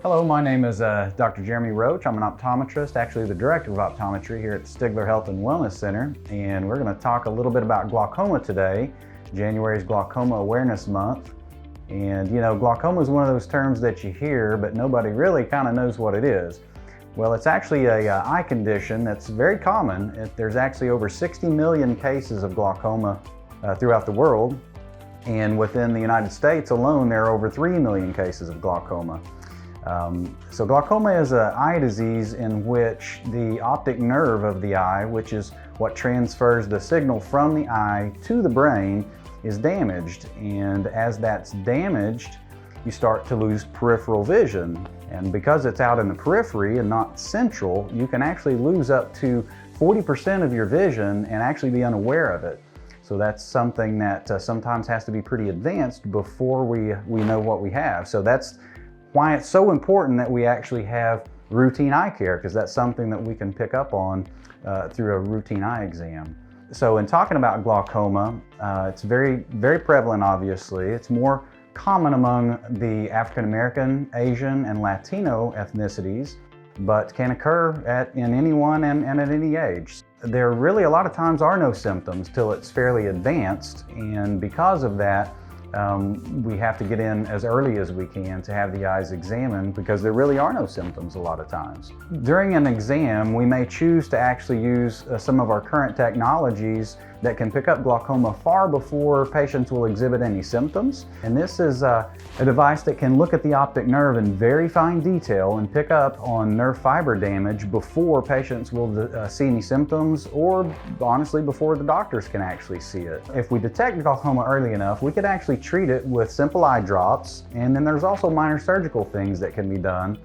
Hello, my name is Dr. Jeremy Roach. I'm an optometrist, actually the director of optometry here at the STIGLER Health and Wellness Center, and we're going to talk a little bit about glaucoma today. January is Glaucoma Awareness Month, and you know, glaucoma is one of those terms that you hear, but nobody really kind of knows what it is. Well, it's actually a eye condition that's very common. There's actually over 60 million cases of glaucoma throughout the world, and within the United States alone, there are over 3 million cases of glaucoma. So glaucoma is an eye disease in which the optic nerve of the eye, which is what transfers the signal from the eye to the brain, is damaged. And as that's damaged, you start to lose peripheral vision. And because it's out in the periphery and not central, you can actually lose up to 40% of your vision and actually be unaware of it. So that's something that sometimes has to be pretty advanced before we know what we have. So that's why it's so important that we actually have routine eye care, because that's something that we can pick up on through a routine eye exam. So in talking about glaucoma, it's very prevalent, obviously. It's more common among the African American, Asian, and Latino ethnicities, but can occur in anyone and at any age. There really a lot of times are no symptoms till it's fairly advanced, and because of that, we have to get in as early as we can to have the eyes examined, because there really are no symptoms a lot of times. During an exam, we may choose to actually use some of our current technologies that can pick up glaucoma far before patients will exhibit any symptoms. And this is a device that can look at the optic nerve in very fine detail and pick up on nerve fiber damage before patients will see any symptoms, or honestly before the doctors can actually see it. If we detect glaucoma early enough, we could actually treat it with simple eye drops, and then there's also minor surgical things that can be done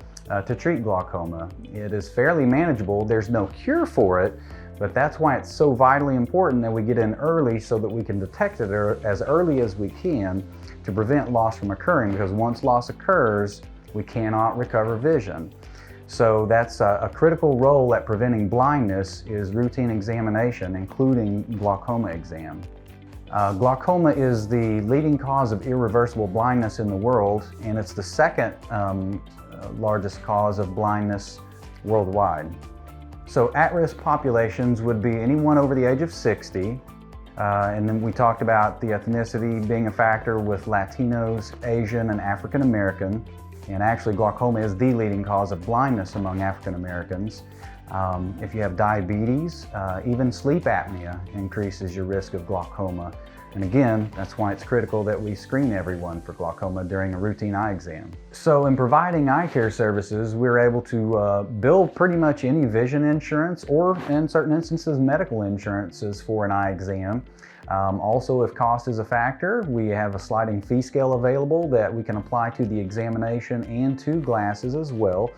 to treat glaucoma. It is fairly manageable. There's no cure for it, but that's why it's so vitally important that we get in early so that we can detect it as early as we can to prevent loss from occurring, because once loss occurs, we cannot recover vision. So that's a critical role at preventing blindness is routine examination, including glaucoma exam. Glaucoma is the leading cause of irreversible blindness in the world, and it's the second largest cause of blindness worldwide. So at-risk populations would be anyone over the age of 60, and then we talked about the ethnicity being a factor with Latinos, Asian, and African American. And actually glaucoma is the leading cause of blindness among African Americans. If you have diabetes, even sleep apnea increases your risk of glaucoma. And again, that's why it's critical that we screen everyone for glaucoma during a routine eye exam. So in providing eye care services, we're able to bill pretty much any vision insurance, or in certain instances, medical insurances for an eye exam. Also, if cost is a factor, we have a sliding fee scale available that we can apply to the examination and to glasses as well.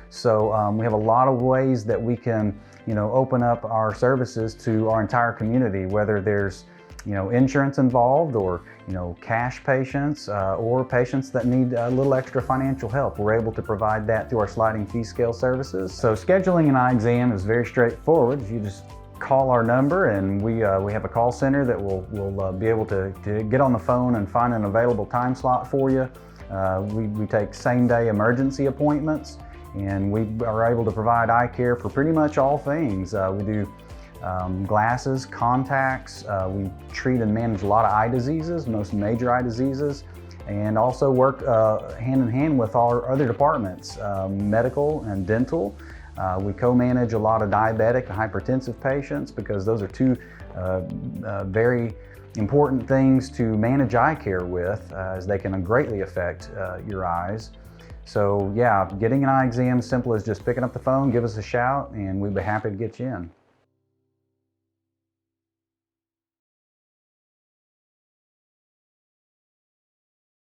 So we have a lot of ways that we can, open up our services to our entire community, whether there's insurance involved, or cash patients, or patients that need a little extra financial help. We're able to provide that through our sliding fee scale services. So scheduling an eye exam is very straightforward. You just call our number, and we have a call center that will be able to get on the phone and find an available time slot for you. We take same-day emergency appointments, and we are able to provide eye care for pretty much all things. We do glasses, contacts. We treat and manage a lot of eye diseases, most major eye diseases, and also work hand in hand with our other departments, medical and dental. We co-manage a lot of diabetic and hypertensive patients, because those are two very important things to manage eye care with, as they can greatly affect your eyes. So yeah, getting an eye exam, simple as just picking up the phone, give us a shout, and we'd be happy to get you in.